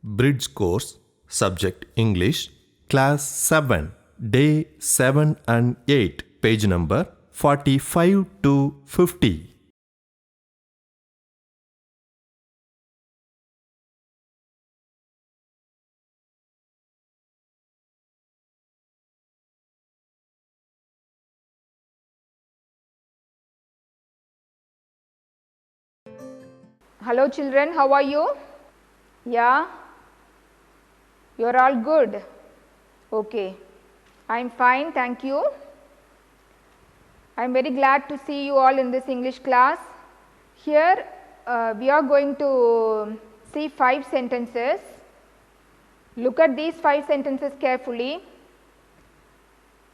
Bridge course, subject English, class 7, day 7 and 8, page number 45 to 50. Hello children, how are you? Yeah? You are all good? Okay. I am fine, thank you. I am very glad to see you all in this English class. Here we are going to see 5 sentences. Look at these 5 sentences carefully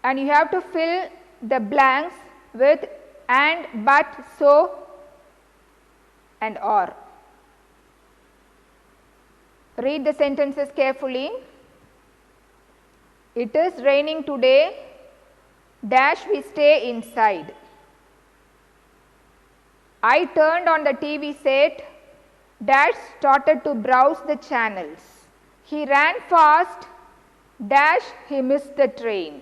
and you have to fill the blanks with and, but, so and or. Read the sentences carefully. It is raining today, dash we stay inside. I turned on the TV set, dash started to browse the channels. He ran fast, dash he missed the train.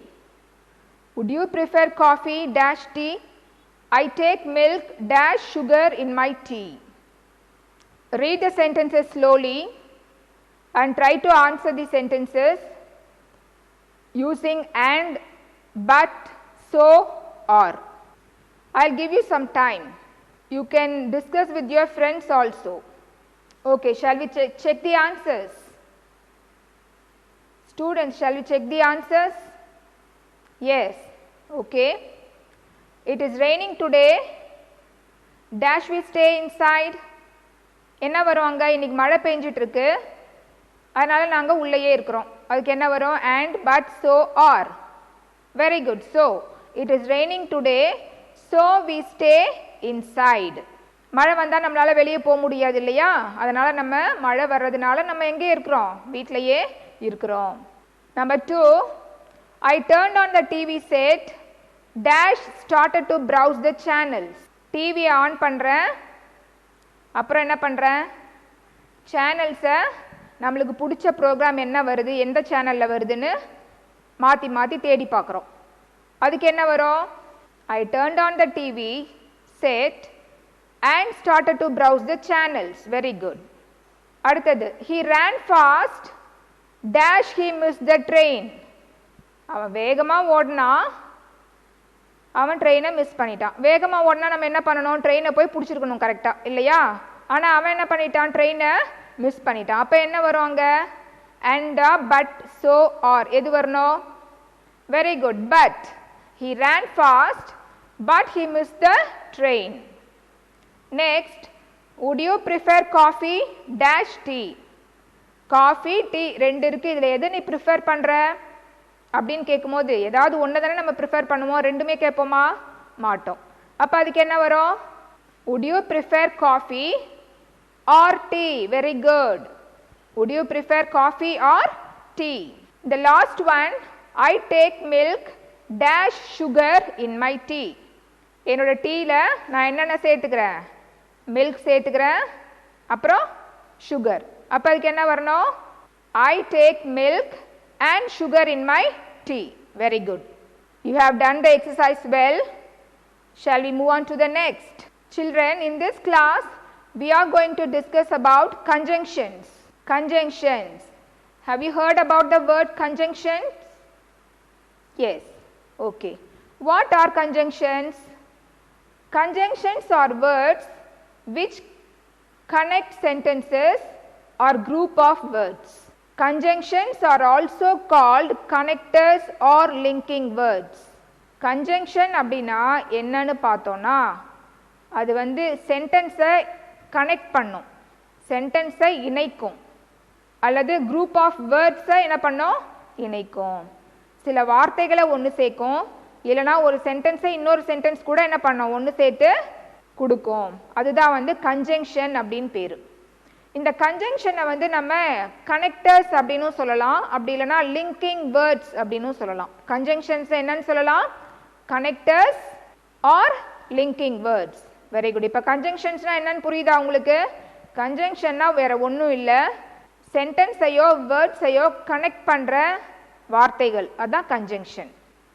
Would you prefer coffee, dash tea? I take milk, dash sugar in my tea. Read the sentences slowly and try to answer the sentences using and, but, so, or. I will give you some time. You can discuss with your friends also. Okay, shall we check the answers? Students, shall we check the answers? Yes, okay. It is raining today, dash we stay inside. என்ன வரும் அங்க இன்னைக்கு மழை பெஞ்சிட்டு இருக்கு அதனால நாங்க உள்ளேயே இருக்கிறோம் அதுக்கு என்ன வரும் and but so or very good so it is raining today so we stay inside மழை வந்தா நம்மளால வெளியே போக முடியாது இல்லையா அதனால நம்ம மழை வர்றதுனால நம்ம எங்கே இருக்கிறோம் வீட்லயே இருக்கிறோம் number 2 I turned on the TV set dash started to browse the channels TV on பண்றேன் அப்புறம் என்ன பண்றேன் சேனல்ஸை நம்மளுக்கு பிடிச்ச ப்ரோக்ராம் என்ன வருது எந்த சேனலில் வருதுன்னு மாற்றி மாற்றி தேடி பார்க்குறோம் அதுக்கு என்ன வரும் I turned on the TV set and started to browse the channels very good அடுத்தது he ran fast dash he missed the train அவன் வேகமாக ஓடினா அவன் ட்ரெயினை மிஸ் பண்ணிட்டான் வேகமாக ஓடினா நம்ம என்ன பண்ணணும் ட்ரெயினை போய் பிடிச்சிருக்கணும் கரெக்டாக இல்லையா ஆனால் அவன் என்ன பண்ணிட்டான் ட்ரெயினை மிஸ் பண்ணிட்டான் அப்போ என்ன வரும் அங்கே and but so or எது வரணும் very good but he ran fast but he missed the train next would you prefer coffee dash tea coffee tea ரெண்டு இருக்கு இதில் எது நீ ப்ரிஃபர் பண்ணுற அப்படின்னு கேட்கும்போது ஏதாவது ஒன்று தானே நம்ம ப்ரிஃபர் பண்ணுவோம் ரெண்டுமே கேட்போமா மாட்டோம் அப்போ அதுக்கு என்ன வரும் would you prefer coffee or tea very good would you prefer coffee or tea the last one I take milk dash sugar in my tea என்னோட டீல நான் என்னென்ன சேர்த்துக்கிறேன் மில்க் சேர்த்துக்கிறேன் அப்புறம் சுகர் அப்போ அதுக்கு என்ன வரணும் I take milk and sugar in my tea very good you have done the exercise well shall we move on to the next children in this class we are going to discuss about conjunctions have you heard about the word conjunctions yes okay what are conjunctions are words which connect sentences or group of words conjunctions are also called connectors or linking words conjunction அப்படினா என்னன்னு பார்த்தோம்னா அது வந்து சென்டென்ஸை connect பண்ணும் சென்டென்ஸை இணைக்கும் அல்லது குரூப் ஆஃப் வேர்ட்ஸை என்ன பண்ணும் இணைக்கும் சில வார்த்தைகளை ஒன்று சேர்க்கும் இல்லைனா ஒரு சென்டென்ஸை இன்னொரு சென்டென்ஸ் கூட என்ன பண்ணும் ஒன்று சேர்த்து கொடுக்கும் அதுதான் வந்து கன்ஜங்ஷன் அப்படின்னு பேர் இந்த கன்ஜங்ஷனை வந்து நம்ம கனெக்டர்ஸ் அப்படின்னு சொல்லலாம் அப்படி இல்லைனா லிங்கிங் வேர்ட்ஸ் அப்படின்னு சொல்லலாம் கன்ஜங்ஷன்ஸ் என்னன்னு சொல்லலாம் connectors or linking words very good இப்போ கன்ஜங்ஷன்ஸ்னா என்னன்னு புரியுதா உங்களுக்கு கன்ஜங்ஷன்னா வேற ஒன்றும் இல்லை சென்டென்ஸையோ வேர்ட்ஸையோ கனெக்ட் பண்ணுற வார்த்தைகள், அதான் conjunction.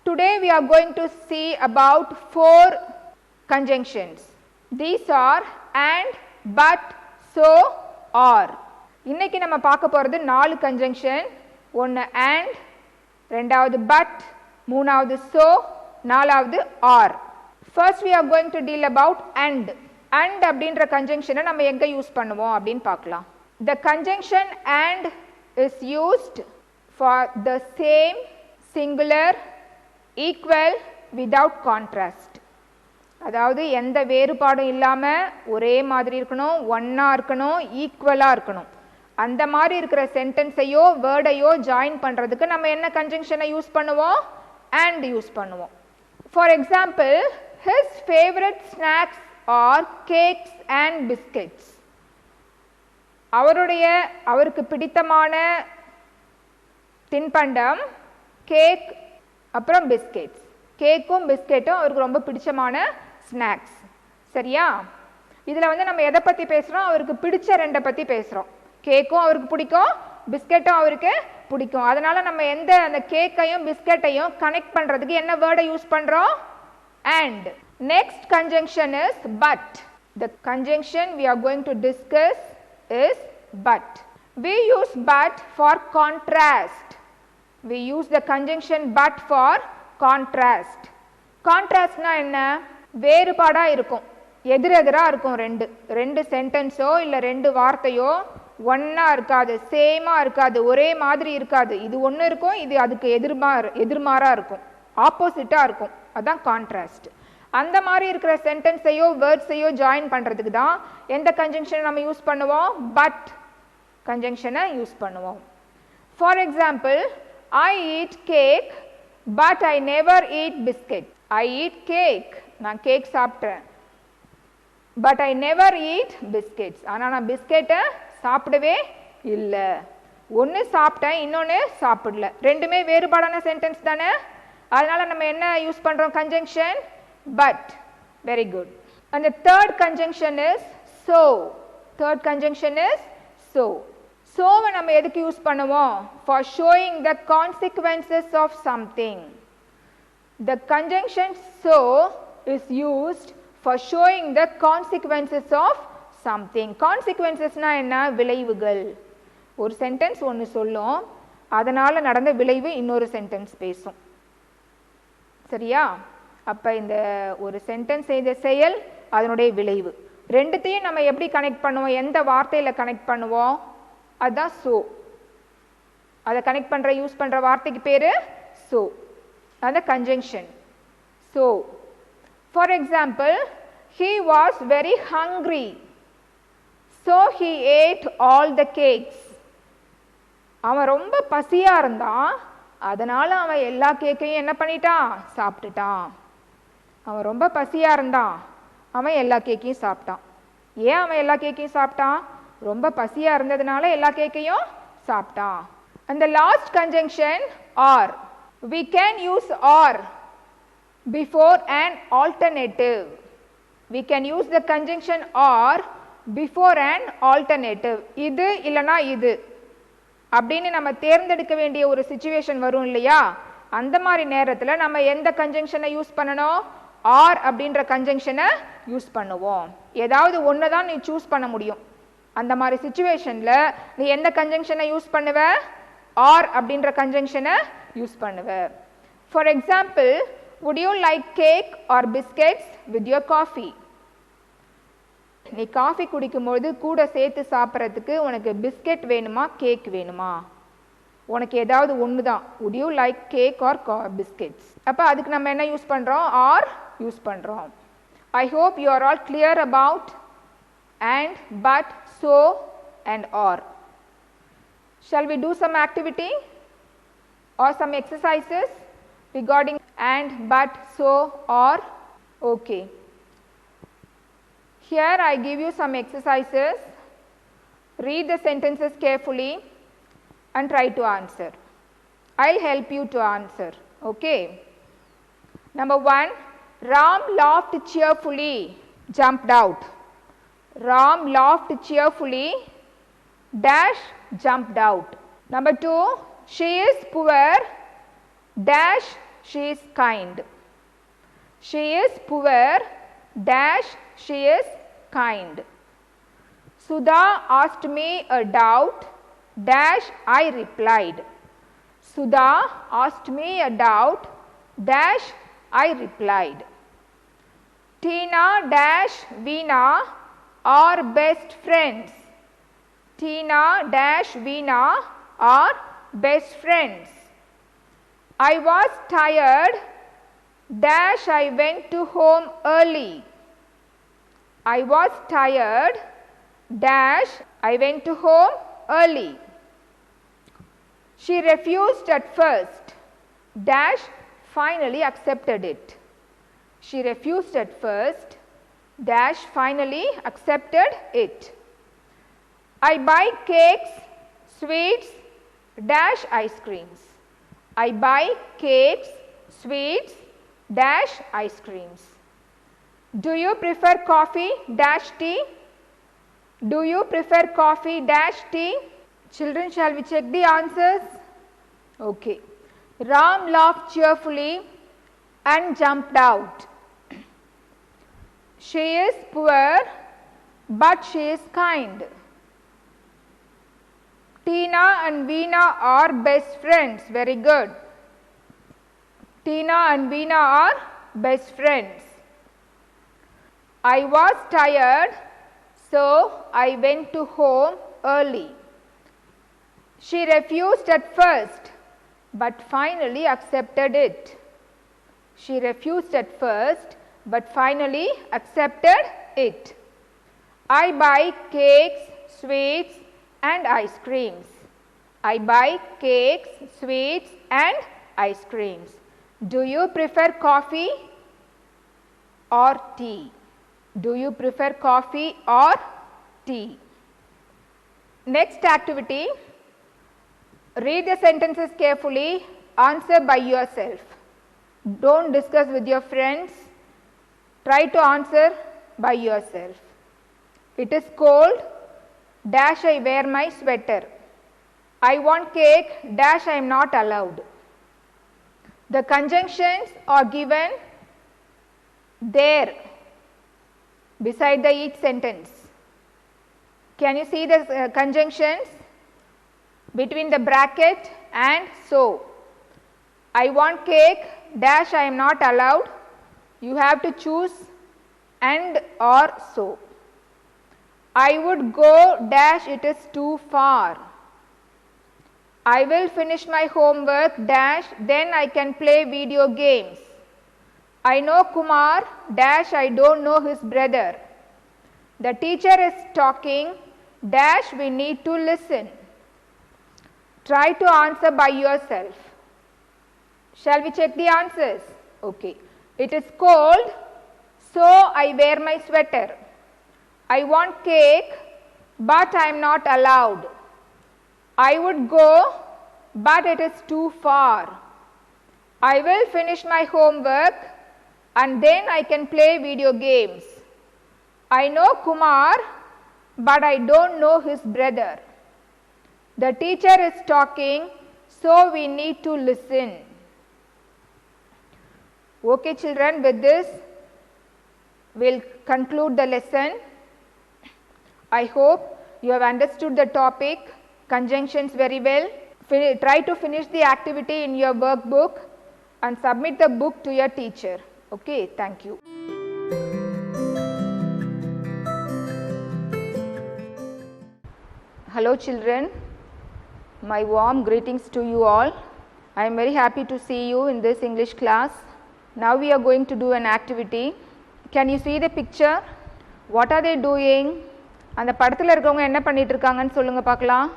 Today we are going to see about 4 conjunctions. These are and, but, so, or. இன்னைக்கு நம்ம பார்க்க போகிறது 4 கன்ஜங்ஷன். ஒன்று and, ரெண்டாவது but, மூணாவது so, நாலாவது or. First we are going to deal about and. And அப்படின்ற கன்ஜங்ஷனை நம்ம எங்கே யூஸ் பண்ணுவோம் அப்படின்னு பார்க்கலாம். The conjunction and is used for the same, singular, equal, without contrast. அதாவது எந்த வேறுபாடும் இல்லாமல் ஒரே மாதிரி இருக்கணும், ஒன்றா இருக்கணும், ஈக்குவலாக இருக்கணும். அந்த மாதிரி இருக்கிற சென்டென்ஸையோ வேர்டையோ ஜாயின் பண்ணுறதுக்கு நம்ம என்ன கன்ஜங்ஷனை யூஸ் பண்ணுவோம்? and யூஸ் பண்ணுவோம். For example, his favorite snacks are cakes and biscuits. அவருக்கு பிடித்தமான தின்பண்டம் கேக் அப்புறம் பிஸ்கெட்ஸ். கேக்கும் பிஸ்கெட்டும் அவருக்கு ரொம்ப பிடிச்சமான ஸ்நாக்ஸ். சரியா? இதில் வந்து நம்ம எதை பற்றி பேசுகிறோம்? அவருக்கு பிடிச்ச ரெண்டை பற்றி பேசுகிறோம். கேக்கும் அவருக்கு பிடிக்கும், பிஸ்கெட்டும் அவருக்கு பிடிக்கும். அதனால் நம்ம அந்த கேக்கையும் பிஸ்கெட்டையும் கனெக்ட் பண்ணுறதுக்கு என்ன வேர்டை யூஸ் பண்ணுறோம்? and. Next conjunction is but. The conjunction we are going to discuss is but. We use but for contrast. We use the conjunction but for contrast. Contrast na enna? வேறுபாடா இருக்கும், எதிரெதிராக இருக்கும். ரெண்டு சென்டென்ஸோ இல்லை ரெண்டு வார்த்தையோ ஒன்றா இருக்காது, சேமாக இருக்காது, ஒரே மாதிரி இருக்காது. இது ஒன்று இருக்கும், இது அதுக்கு எதிர்மாறாக இருக்கும், ஆப்போசிட்டாக இருக்கும். அதுதான் கான்ட்ராஸ்ட். அந்த மாதிரி இருக்கிற சென்டென்ஸையோ வேர்ட்ஸையோ ஜாயின் பண்ணுறதுக்கு தான் எந்த கன்ஜங்ஷனை நம்ம யூஸ் பண்ணுவோம்? பட் கன்ஜங்ஷனை யூஸ் பண்ணுவோம். For example, I eat cake but I never eat biscuit. I eat cake, நான் கேக் சாப்பிட்றேன். but I never eat biscuits, ஆனால் நான் பிஸ்கெட்டை சாப்பிடவே இல்லை. ஒன்று சாப்பிட்டேன், இன்னொன்று சாப்பிடல. ரெண்டுமே வேறுபாடான சென்டென்ஸ் தானே. அதனால் நம்ம என்ன யூஸ் பண்ணுறோம்? Conjunction but. Very good. And the third conjunction is so. Third conjunction is so. So நம்ம எதுக்கு யூஸ் பண்ணுவோம்? For showing the consequences of something. The conjunction so is used for showing the consequences of something. Consequences na என்ன? விளைவுகள். ஒரு sentence ஒன்று சொல்லும், அதனால் நடந்த விளைவு இன்னொரு சென்டென்ஸ் பேசும். சரியா? அப்போ இந்த ஒரு சென்டென்ஸ் செய்த செயல், அதனுடைய விளைவு, ரெண்டுத்தையும் நம்ம எப்படி கனெக்ட் பண்ணுவோம்? எந்த வார்த்தையில் கனெக்ட் பண்ணுவோம்? அதுதான் so. அதை கனெக்ட் பண்ணுற யூஸ் பண்ணுற வார்த்தைக்கு பேர் so. அந்த conjunction so. For example, he was very hungry so he ate all the cakes. அவன் ரொம்ப பசியாக இருந்தான், அதனால் அவன் எல்லா கேக்கையும் என்ன பண்ணிட்டான்? சாப்பிட்டுட்டான். அவன் ரொம்ப பசியாக இருந்தான், அவன் எல்லா கேக்கையும் சாப்பிட்டான். ஏன் அவன் எல்லா கேக்கையும் சாப்பிட்டான்? ரொம்ப பசியாக இருந்ததுனால எல்லா கேக்கையும் சாப்பிட்டான். அந்த last conjunction or. We can use or before an alternative. We can use the conjunction or before an alternative. இது இல்லைனா இது அப்படின்னு நம்ம தேர்ந்தெடுக்க வேண்டிய ஒரு சிச்சுவேஷன் வரும் இல்லையா? அந்த மாதிரி நேரத்தில் நம்ம எந்த கன்ஜங்ஷனை யூஸ் பண்ணணும்? ஆர் அப்படின்ற கன்ஜங்ஷனை யூஸ் பண்ணுவோம். ஏதாவது ஒன்று தான் நீ சூஸ் பண்ண முடியும். அந்த மாதிரி சிச்சுவேஷனில் நீ எந்த கன்ஜங்ஷனை யூஸ் பண்ணுவ? ஆர் அப்படின்ற கன்ஜங்ஷனை யூஸ் பண்ணுவ. For example, would you like cake or biscuits with your coffee? நீ காஃபி குடிக்கும்போது கூட சேர்த்து சாப்பிட்றதுக்கு உனக்கு பிஸ்கெட் வேணுமா, கேக் வேணுமா? உனக்கு ஏதாவது ஒன்று தான். would you like cake or biscuits? அப்போ அதுக்கு நம்ம என்ன யூஸ் பண்ணுறோம்? ஆர் யூஸ் பண்ணுறோம். I hope you are all clear about and, but, so and or. Shall we do some activity or some exercises regarding and, but, so, or? Okay. Here I give you some exercises. Read the sentences carefully and try to answer. I'll help you to answer. Okay. Number 1, Ram laughed cheerfully, jumped out. Ram laughed cheerfully, dash jumped out. Number 2, she is poor dash she is kind. She is poor dash she is kind. Sudha asked me a doubt dash I replied. Sudha asked me a doubt dash I replied. Tina dash Veena are best friends. Tina dash Veena are best friends. I was tired dash I went to home early. I was tired dash I went to home early. She refused at first dash finally accepted it. She refused at first dash finally accepted it. I buy cakes, sweets dash ice creams. I buy cakes, sweets dash ice creams. Do you prefer coffee dash tea? Do you prefer coffee dash tea? Children, shall we check the answers? Okay. Ram laughed cheerfully and jumped out. She is poor but she is kind. Tina and Veena are best friends. Very good. Tina and Veena are best friends. I was tired, so I went to home early. She refused at first, but finally accepted it. She refused at first, but finally accepted it. I buy cakes, sweets and ice creams. I buy cakes, sweets and ice creams. Do you prefer coffee or tea? Do you prefer coffee or tea? Next activity, read the sentences carefully, answer by yourself. Don't discuss with your friends, try to answer by yourself. It is cold dash I wear my sweater. I want cake dash I am not allowed. The conjunctions are given there beside the each sentence. Can you see the conjunctions between the bracket and so? I want cake dash I am not allowed. You have to choose and or so. I would go dash it is too far. I will finish my homework dash then I can play video games. I know Kumar dash I don't know his brother. The teacher is talking dash we need to listen. Try to answer by yourself. Shall we check the answers? Okay. It is cold, so I wear my sweater. I want cake, but I am not allowed. I would go, but it is too far. I will finish my homework and then I can play video games. I know Kumar, but I don't know his brother. The teacher is talking, so we need to listen. Okay, children, with this, we'll conclude the lesson. I hope you have understood the topic, conjunctions very well. Try to finish the activity in your workbook and submit the book to your teacher. Okay, thank you. Hello children, my warm greetings to you all. I am very happy to see you in this English class. Now we are going to do an activity. Can you see the picture? What are they doing? அந்த படத்தில் இருக்கவங்க என்ன பண்ணிட்டு இருக்காங்கன்னு சொல்லுங்க பார்க்கலாம்.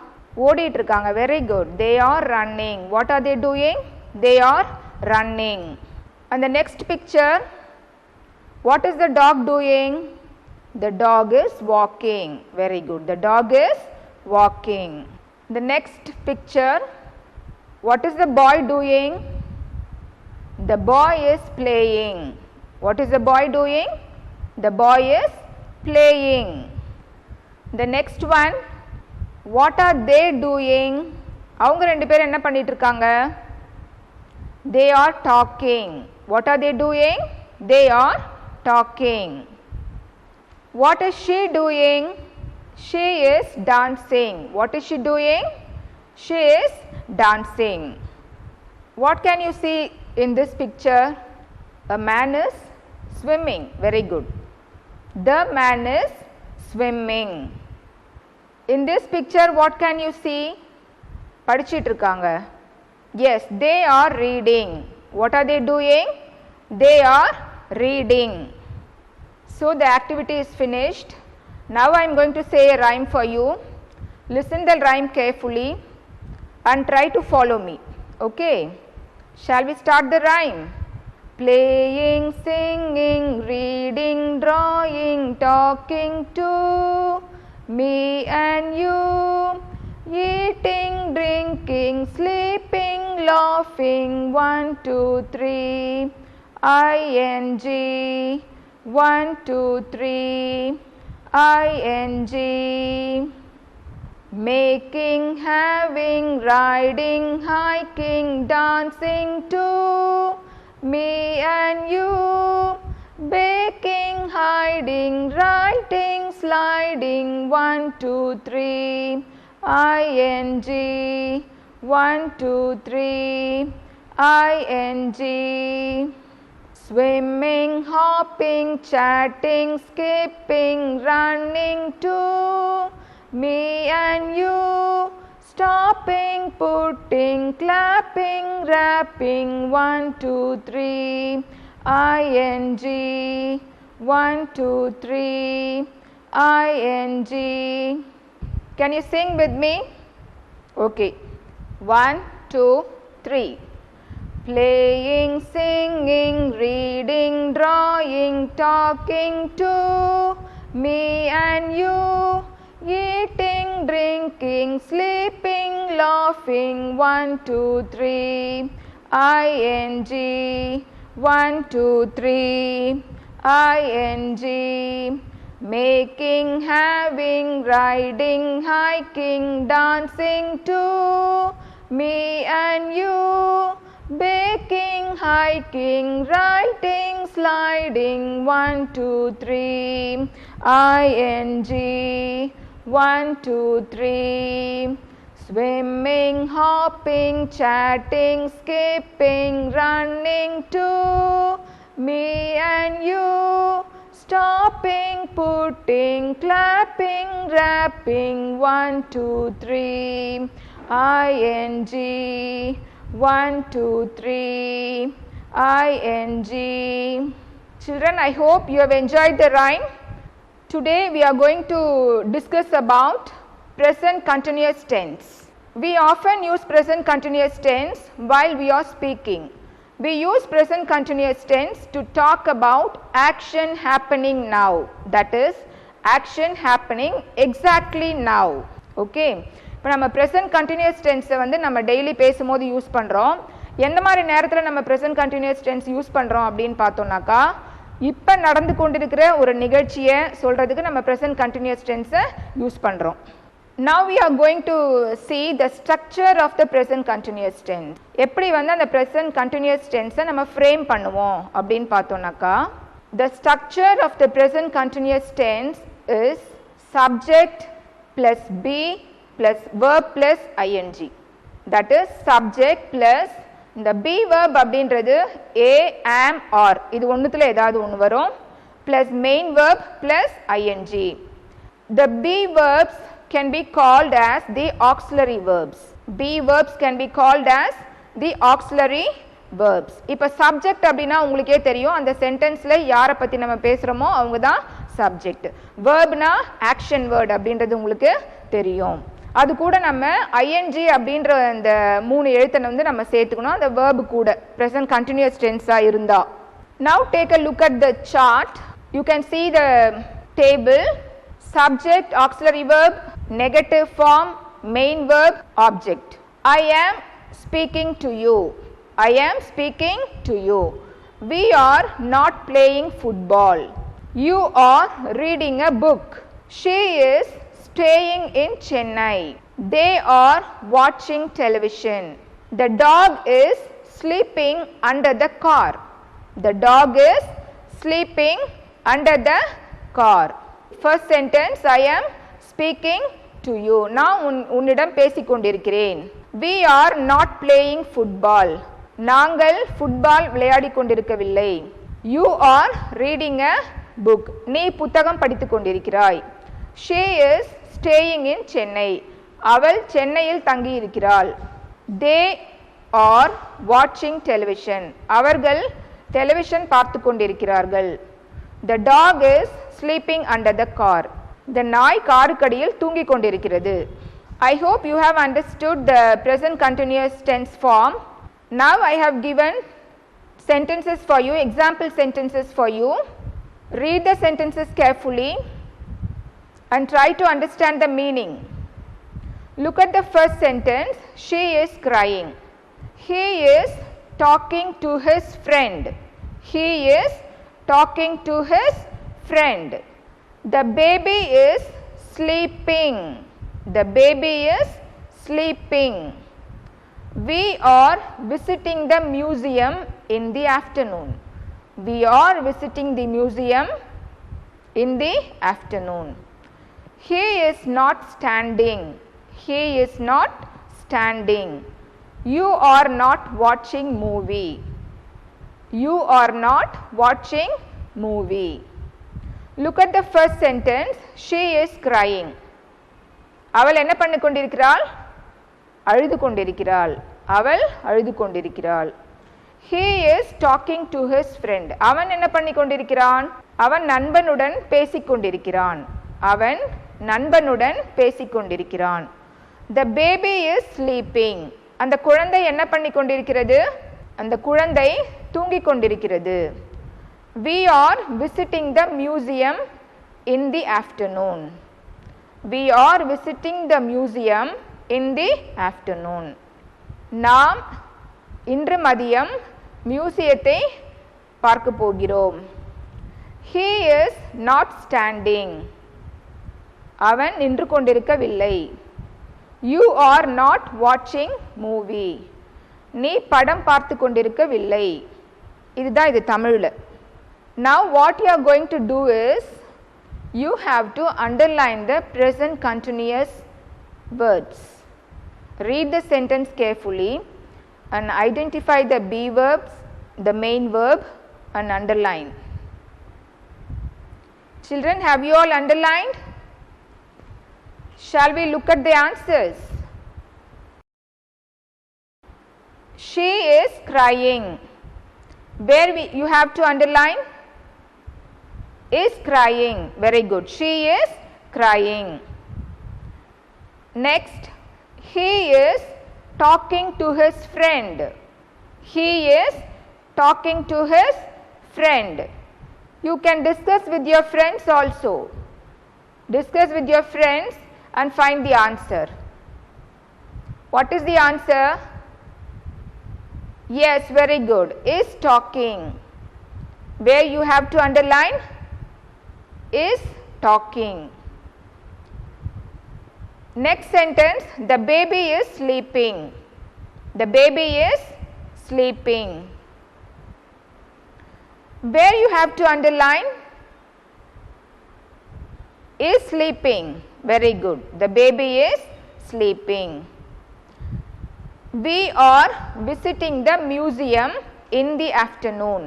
ஓடிட்டு இருக்காங்க. Very good. They are running. What are they doing? They are running. And the next picture, what is the dog doing? The dog is walking. Very good. The dog is walking. The next picture, what is the boy doing? The boy is playing. What is the boy doing? The boy is playing. The next one, What are they doing? அவங்க ரெண்டு பேரும் என்ன பண்ணிட்டு இருக்காங்க? They are talking. What are they doing? They are talking. What is she doing? She is dancing. What is she doing? She is dancing. What can you see in this picture? A man is swimming. Very good. The man is swimming. In this picture, what can you see? படிச்சிட்டு இருக்காங்க. Yes, they are reading. What are they doing? They are reading. So the activity is finished. Now I am going to say a rhyme for you. Listen the rhyme carefully and try to follow me. Okay? Shall we start the rhyme? Playing, singing, reading, drawing, talking to me and you. Eating, drinking, sleeping, laughing, 1, 2, 3, ing, 1, 2, 3, ing. Making, having, riding, hiking, dancing to me and you. Baking, hiding, writing, sliding, 1, 2, 3, ing, 1, 2, 3, ing. Swimming, hopping, chatting, skipping, running to me and you. Stopping, putting, clapping, rapping, 1, 2, 3, ing, 1, 2, 3, ing. Can you sing with me? Okay. 1, 2, 3. Playing, singing, reading, drawing, talking to me and you. Eating, drinking, sleeping, laughing, 1, 2, 3, ing, 1, 2, 3, ing. Making, having, riding, hiking, dancing to me and you. Baking, hiking, writing, sliding, 1, 2, 3, ing, 1, 2, 3. Swimming, hopping, chatting, skipping, running to me and you. Stopping, putting, clapping, rapping, 1, 2, 3, ing, 1, 2, 3, ing. Children, I hope you have enjoyed the rhyme. Today we are going to discuss about present continuous tense. We often use present continuous tense while we are speaking. We use present continuous tense to talk about action happening now. That is, action happening exactly now. Okay? இப்போ நம்ம present continuous tense வந்து நம்ம daily பேசும்போது use பண்ணுறோம். எந்த மாதிரி நேரத்தில் நம்ம present continuous tense யூஸ் பண்ணுறோம் அப்படின்னு பார்த்தோம்னாக்கா, இப்போ நடந்து கொண்டிருக்கிற ஒரு நிகழ்ச்சியை சொல்கிறதுக்கு நம்ம present continuous tense யூஸ் பண்ணுறோம். Now we are going to see the structure of the present continuous tense. எப்படி வந்து அந்த present continuous tense நம்ம frame பண்ணுவோம் அப்படின்னு பார்த்தோம்னாக்கா, the structure of the present continuous tense is subject plus be plus verb plus ing. That is subject plus இந்த be verb அப்படின்றது a, am, or இது ஒன்றுத்துல ஏதாவது ஒன்று வரும் plus main verb plus ing. The be verbs can be called as the auxiliary verbs. Be verbs can be called as the auxiliary verbs. இப்போ subject அப்படின்னா உங்களுக்கே தெரியும், அந்த சென்டென்ஸ்ல யாரை பற்றி நம்ம பேசுகிறோமோ அவங்க தான் subject. Verbனா action word அப்படின்றது உங்களுக்கு தெரியும். அது கூட நம்ம ing அப்படின்ற அந்த 3 எழுத்தை வந்து நம்ம சேர்த்துக்கணும் அந்த verb கூட present continuous tense இருந்தா. Now take a look at the chart. You can see the table. Subject, auxiliary verb, negative form, main verb, object. I am speaking to you. I am speaking to you. We are not playing football. You are reading a book. She is staying in Chennai. They are watching television. The dog is sleeping under the car. The dog is sleeping under the car. First sentence, I am speaking to you. நான் உன்னிடம் பேசிக்கொண்டிருக்கிறேன். We are not playing football. நாங்கள் football விளையாடி கொண்டிருக்கவில்லை. You are reading a book. நீ புத்தகம் படித்துக் கொண்டிருக்கிறாய். She is staying in Chennai. அவள் சென்னையில் தங்கியிருக்கிறாள். They are watching television. அவர்கள் டெலிவிஷன் பார்த்து கொண்டிருக்கிறார்கள். The dog is sleeping under the car. The நாய் காருக்கடியில் தூங்கிக் கொண்டிருக்கிறது. I hope you have understood the present continuous tense form. Now I have given sentences for you, example sentences for you. Read the sentences carefully and try to understand the meaning. Look at the first sentence. She is crying. He is talking to his friend. He is talking to his friend. The baby is sleeping. The baby is sleeping. We are visiting the museum in the afternoon. We are visiting the museum in the afternoon. He is not standing. He is not standing. You are not watching movie. You are not watching movie. Look at the first sentence. She is crying. அவள் என்ன பண்ணி கொண்டிருக்கிறாள்? அழுது கொண்டிருக்கிறாள். அவள் அழுது கொண்டிருக்கிறாள். He is talking to his friend. அவன் என்ன பண்ணி கொண்டிருக்கிறான்? அவன் நண்பனுடன் பேசிக் கொண்டிருக்கிறான். அவன் நண்பனுடன் பேசிக் கொண்டிருக்கிறான். The baby is sleeping. அந்த குழந்தை என்ன பண்ணி கொண்டிருக்கிறது? அந்த குழந்தை தூங்கிக் கொண்டிருக்கிறது. We are visiting the museum in the afternoon. We are visiting the museum in the afternoon. நாம் இன்று மதியம் மியூசியத்தை பார்க்க போகிறோம். He is not standing. அவன் நின்று கொண்டிருக்கவில்லை. You are not watching movie. நீ படம் பார்த்து கொண்டிருக்கவில்லை. இதுதான் இது தமிழ்ல. Now what you are going to do is you have to underline the present continuous words. Read the sentence carefully and identify the be verbs, the main verb and underline. Children, have you all underlined? Shall we look at the answers? She is crying. Where you have to underline? Is crying. Very good. She is crying. Next, he is talking to his friend. He is talking to his friend. You can discuss with your friends also. Discuss with your friends and find the answer. What is the answer? Yes, very good. Is talking. Where you have to underline? Is talking. Next sentence, the baby is sleeping. The baby is sleeping. Where you have to underline? Is sleeping. Very good. The baby is sleeping. We are visiting the museum in the afternoon.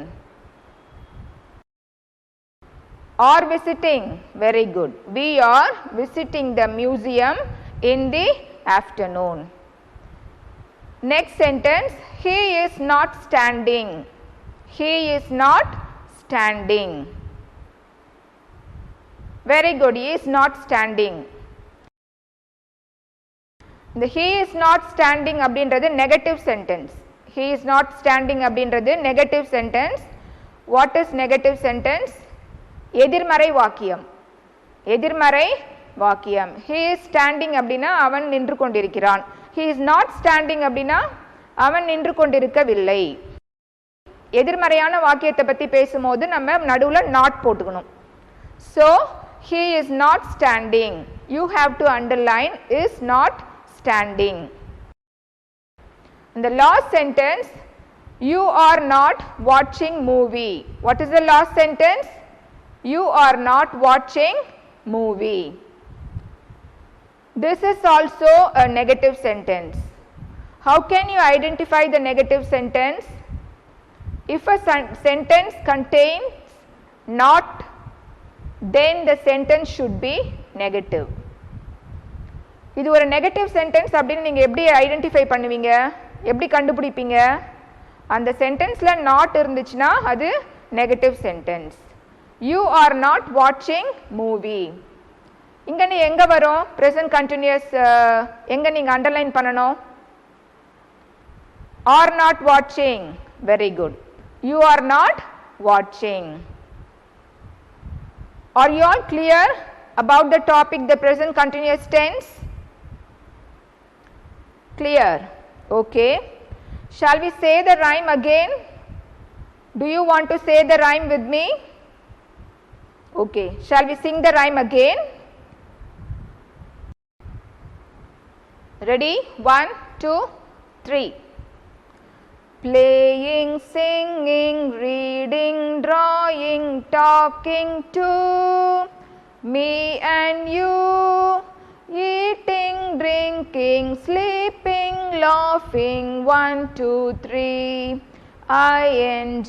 Are visiting. Very good. We are visiting the museum in the afternoon. Next sentence, he is not standing. He is not standing. Very good. He is not standing. The he is not standing அப்படின்றது negative sentence. He is not standing அப்படின்றது negative sentence. What is negative sentence? எதிர்மறை வாக்கியம். எதிர்மறை வாக்கியம். He is standing அப்படின்னா அவன் நின்று கொண்டிருக்கிறான். He is not standing அப்படின்னா அவன் நின்று கொண்டிருக்கவில்லை. எதிர்மறையான வாக்கியத்தை பற்றி பேசும்போது நம்ம நடுவில் not போட்டுக்கணும். So he is not standing. you have to underline is not standing. In the last sentence, you are not watching movie. What is the last sentence? You are not watching movie. This is also a negative sentence. How can you identify the negative sentence? If a sentence contains not, then the sentence should be negative. இது ஒரு negative sentence அப்படின்னு நீங்கள் எப்படி identify பண்ணுவீங்க, எப்படி கண்டுபிடிப்பீங்க? அந்த சென்டென்ஸில் not இருந்துச்சுன்னா அது negative sentence. You are not வாட்சிங் மூவி. இங்கே நீ எங்கே வரும்? ப்ரெசன்ட் கண்டினியூஸ் எங்கே நீங்கள் அண்டர்லைன் பண்ணணும்? ஆர் நாட் வாட்சிங். Very good. You are not வாட்சிங். Are you all clear about the topic, the present continuous tense? Clear? Okay. Shall we say the rhyme again? Do you want to say the rhyme with me? Okay. Shall we sing the rhyme again? Ready? 1, 2, 3. Playing, singing, reading, drawing, talking to me and you, eating, drinking, sleeping, laughing, 1, 2, 3, ing,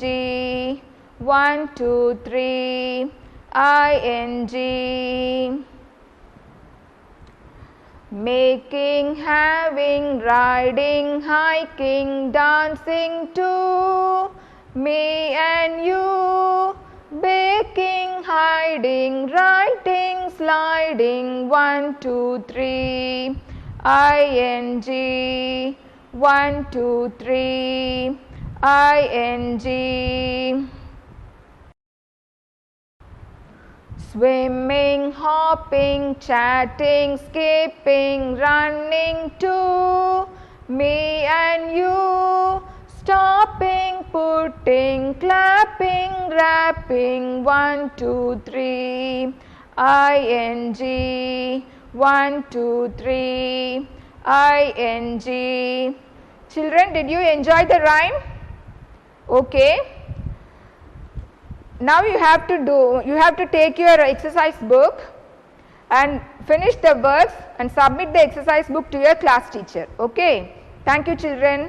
1, 2, 3, ing. Making, having, riding, hiking, dancing to me and you, baking, hiding, writing, sliding, 1, 2, 3, ing, 1, 2, 3, ing. Swimming, hopping, chatting, skipping, running to me and you, stopping, putting, clapping, rapping, 1, 2, 3, ing, 1, 2, 3, ing. Children, did you enjoy the rhyme? Okay. Now you have to take your exercise book and finish the works and submit the exercise book to your class teacher. Okay. Thank you, children.